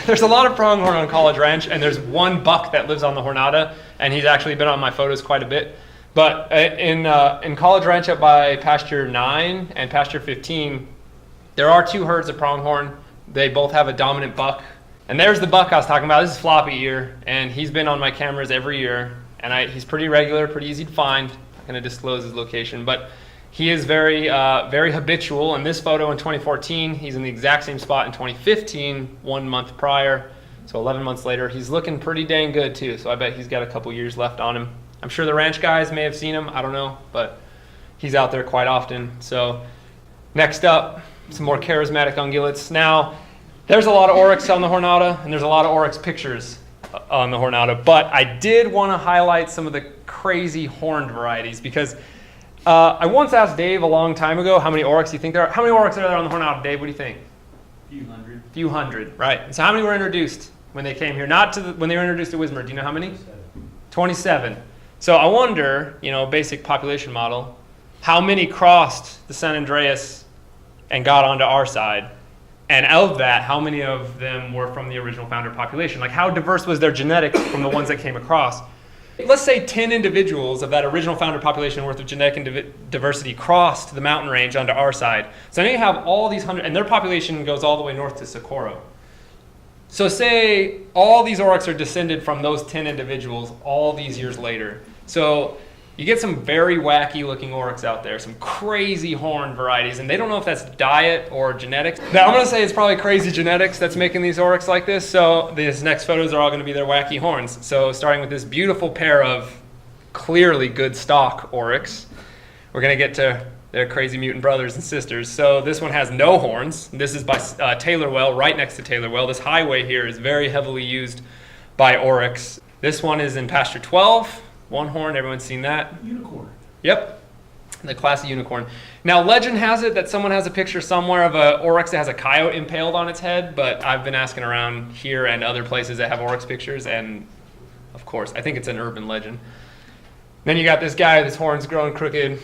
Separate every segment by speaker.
Speaker 1: there's a lot of pronghorn on College Ranch, and there's one buck that lives on the Jornada, and he's actually been on my photos quite a bit. But in College Ranch up by pasture 9 and pasture 15, there are 2 herds of pronghorn. They both have a dominant buck. And there's the buck I was talking about. This is Floppy Ear, and he's been on my cameras every year. And he's pretty regular, pretty easy to find. I'm not going to disclose his location, but he is very habitual. In this photo in 2014, he's in the exact same spot in 2015, 1 month prior. So 11 months later, he's looking pretty dang good too. So I bet he's got a couple years left on him. I'm sure the ranch guys may have seen him, I don't know, but he's out there quite often. So next up, some more charismatic ungulates. Now, there's a lot of oryx on the Jornada, and there's a lot of oryx pictures on the Jornada, but I did want to highlight some of the crazy horned varieties because I once asked Dave a long time ago how many oryx you think there are. How many oryx are there on the Jornada, Dave? What do you think? Few hundred, right. And so how many were introduced when they came here? Not to when they were introduced to Wismar. Do you know how many? 27. So I wonder, basic population model, how many crossed the San Andreas and got onto our side? And of that, how many of them were from the original founder population? Like, how diverse was their genetics from the ones that came across? Let's say 10 individuals of that original founder population worth of genetic diversity crossed the mountain range onto our side. So now you have all these 100, and their population goes all the way north to Socorro. So say all these oryx are descended from those 10 individuals all these years later. So you get some very wacky looking oryx out there, some crazy horn varieties, and they don't know if that's diet or genetics. Now I'm going to say it's probably crazy genetics that's making these oryx like this, so these next photos are all going to be their wacky horns. So starting with this beautiful pair of clearly good stock oryx, we're going to get to their crazy mutant brothers and sisters. So this one has no horns. This is by Taylor Well, right next to Taylor Well. This highway here is very heavily used by oryx. This one is in pasture 12. One horn, everyone's seen that.
Speaker 2: Unicorn.
Speaker 1: Yep, the classy unicorn. Now, legend has it that someone has a picture somewhere of an oryx that has a coyote impaled on its head, but I've been asking around here and other places that have oryx pictures, and of course, I think it's an urban legend. Then you got this guy, his horn's growing crooked.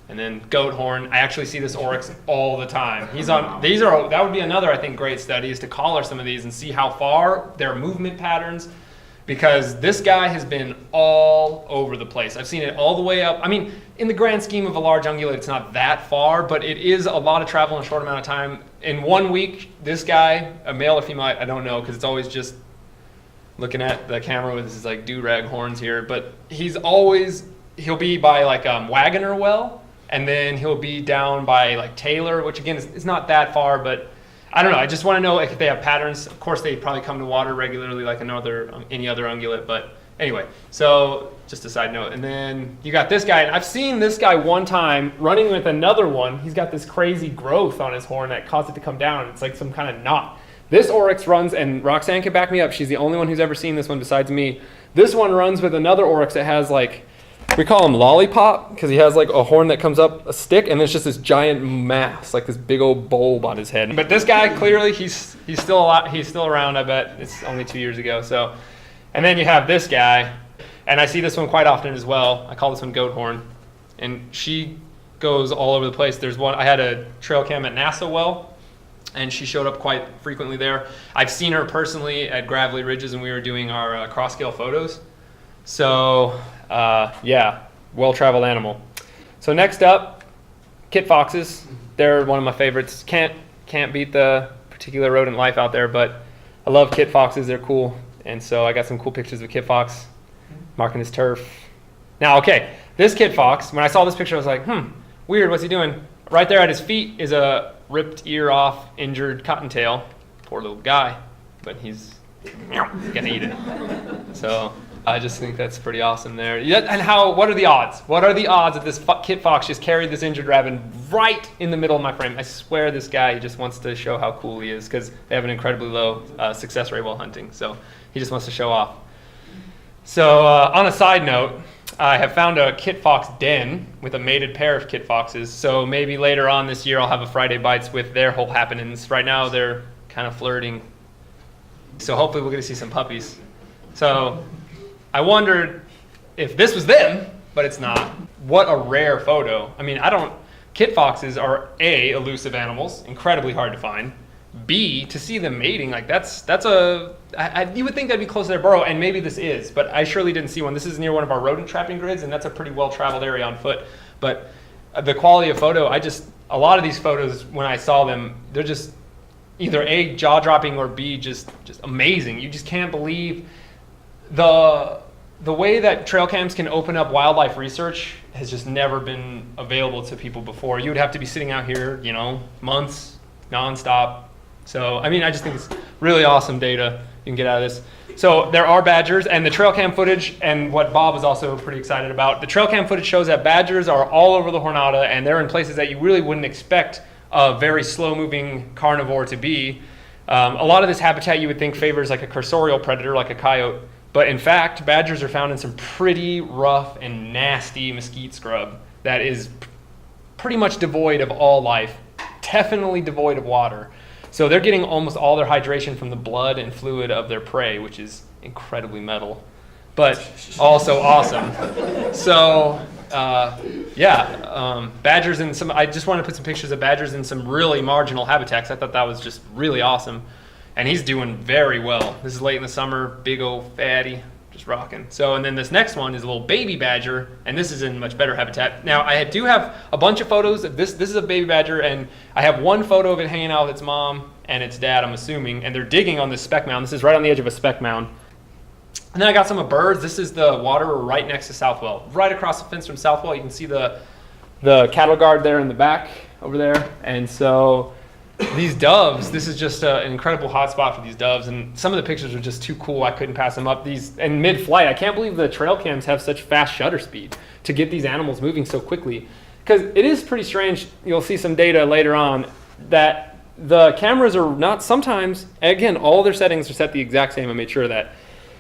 Speaker 1: And then goat horn. I actually see this oryx all the time. That would be another, I think, great study is to collar some of these and see how far their movement patterns, because this guy has been all over the place. I've seen it all the way up. I mean, in the grand scheme of a large ungulate, it's not that far, but it is a lot of travel in a short amount of time. In 1 week, this guy, a male or female, I don't know, because it's always just looking at the camera with his like do-rag horns here, but he'll be by like Wagoner Well, and then he'll be down by like Taylor, which again is not that far, but I don't know. I just want to know if they have patterns. Of course, they probably come to water regularly like any other ungulate. But anyway, so just a side note. And then you got this guy. And I've seen this guy one time running with another one. He's got this crazy growth on his horn that caused it to come down. It's like some kind of knot. This oryx runs, and Roxanne can back me up. She's the only one who's ever seen this one besides me. This one runs with another oryx that has like, we call him Lollipop because he has like a horn that comes up a stick, and there's just this giant mass, like this big old bulb on his head. But this guy clearly he's still around. I bet it's only 2 years ago. So, and then you have this guy, and I see this one quite often as well. I call this one Goat Horn, and she goes all over the place. There's one I had a trail cam at NASA Well, and she showed up quite frequently there. I've seen her personally at Gravelly Ridges, and we were doing our cross scale photos. So. Yeah, well-traveled animal. So next up, kit foxes. They're one of my favorites. Can't beat the particular rodent life out there, but I love kit foxes. They're cool. And so I got some cool pictures of kit fox marking his turf. Now, okay, this kit fox, when I saw this picture, I was like, weird, what's he doing? Right there at his feet is a ripped ear off, injured cottontail. Poor little guy, but he's gonna eat it. So I just think that's pretty awesome there. Yeah, and what are the odds? What are the odds that this kit fox just carried this injured rabbit right in the middle of my frame? I swear this guy just wants to show how cool he is because they have an incredibly low success rate while hunting. So he just wants to show off. So on a side note, I have found a kit fox den with a mated pair of kit foxes. So maybe later on this year I'll have a Friday Bytes with their whole happenings. Right now they're kind of flirting. So hopefully we'll get to see some puppies. So I wondered if this was them, but it's not. What a rare photo. I mean, kit foxes are A, elusive animals, incredibly hard to find. B, to see them mating, like you would think that'd be close to their burrow, and maybe this is, but I surely didn't see one. This is near one of our rodent trapping grids, and that's a pretty well-traveled area on foot. But the quality of photo, a lot of these photos, when I saw them, they're just either A, jaw-dropping, or B, just amazing. You just can't believe the way that trail cams can open up wildlife research has just never been available to people before. You would have to be sitting out here, months, nonstop. So, I just think it's really awesome data you can get out of this. So there are badgers, and the trail cam footage, and what Bob was also pretty excited about, the trail cam footage shows that badgers are all over the Jornada, and they're in places that you really wouldn't expect a very slow-moving carnivore to be. A lot of this habitat you would think favors like a cursorial predator, like a coyote, but in fact, badgers are found in some pretty rough and nasty mesquite scrub that is pretty much devoid of all life, definitely devoid of water. So they're getting almost all their hydration from the blood and fluid of their prey, which is incredibly metal, but also awesome. So badgers in some, I just wanted to put some pictures of badgers in some really marginal habitats. I thought that was just really awesome. And he's doing very well. This is late in the summer, big old fatty, just rocking. So, and then this next one is a little baby badger, and this is in much better habitat. Now, I do have a bunch of photos of this. This is a baby badger, and I have one photo of it hanging out with its mom and its dad, I'm assuming, and they're digging on this speck mound. This is right on the edge of a speck mound. And then I got some of birds. This is the water right next to Southwell. Right across the fence from Southwell, you can see the cattle guard there in the back over there. And so these doves, this is just an incredible hotspot for these doves, and some of the pictures are just too cool. I couldn't pass them up. These, and mid-flight, I can't believe the trail cams have such fast shutter speed to get these animals moving so quickly, because it is pretty strange. You'll see some data later on that the cameras are not sometimes, again, all their settings are set the exact same. I made sure of that.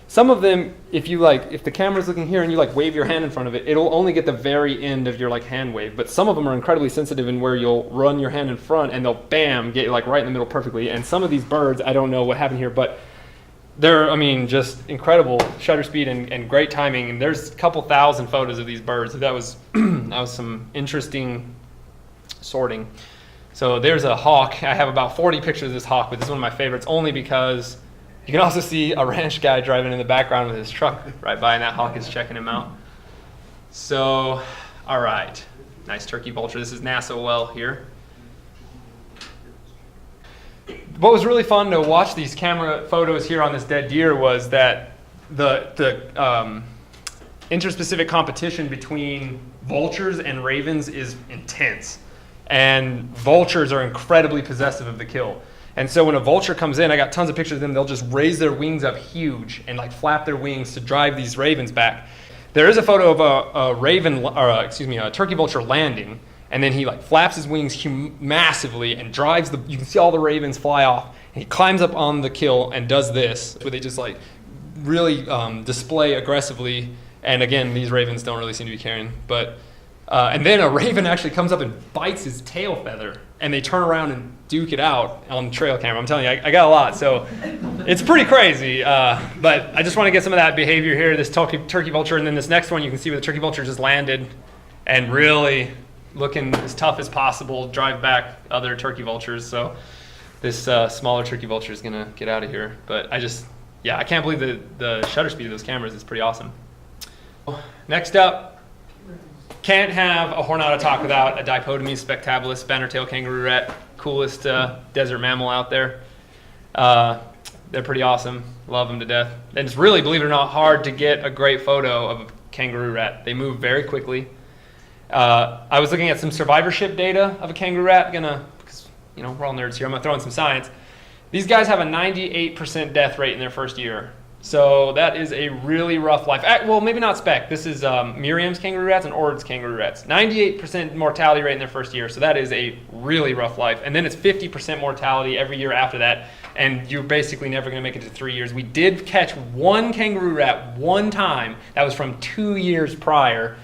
Speaker 1: Some of them, if the camera's looking here and you wave your hand in front of it, it'll only get the very end of your hand wave. But some of them are incredibly sensitive in where you'll run your hand in front and they'll bam, get right in the middle perfectly. And some of these birds, I don't know what happened here, but they're, just incredible shutter speed and great timing. And there's a couple thousand photos of these birds. That was some interesting sorting. So there's a hawk. I have about 40 pictures of this hawk, but this is one of my favorites only because you can also see a ranch guy driving in the background with his truck right by, and that hawk is checking him out. So, all right. Nice turkey vulture. This is NASA well here. What was really fun to watch these camera photos here on this dead deer was that the interspecific competition between vultures and ravens is intense. And vultures are incredibly possessive of the kill. And so when a vulture comes in, I got tons of pictures of them, they'll just raise their wings up huge and flap their wings to drive these ravens back. There is a photo of a turkey vulture landing, and then he flaps his wings massively and drives you can see all the ravens fly off, and he climbs up on the kill and does this, where they just really display aggressively. And again, these ravens don't really seem to be caring, but and then a raven actually comes up and bites his tail feather, and they turn around and duke it out on the trail camera. I'm telling you, I got a lot, so it's pretty crazy. But I just want to get some of that behavior here, this turkey vulture, and then this next one, you can see where the turkey vulture just landed and really looking as tough as possible, drive back other turkey vultures. So this smaller turkey vulture is going to get out of here. But I can't believe the shutter speed of those cameras is pretty awesome. Next up, can't have a Jornada talk without a Dipodomys spectabilis, banner-tailed kangaroo rat, coolest desert mammal out there. They're pretty awesome. Love them to death. And it's really, believe it or not, hard to get a great photo of a kangaroo rat. They move very quickly. I was looking at some survivorship data of a kangaroo rat, because we're all nerds here, I'm gonna throw in some science. These guys have a 98% death rate in their first year. So that is a really rough life. Well, maybe not spec. This is Miriam's kangaroo rats and Ord's kangaroo rats. 98% mortality rate in their first year. So that is a really rough life. And then it's 50% mortality every year after that. And you're basically never going to make it to 3 years. We did catch one kangaroo rat one time. That was from 2 years prior.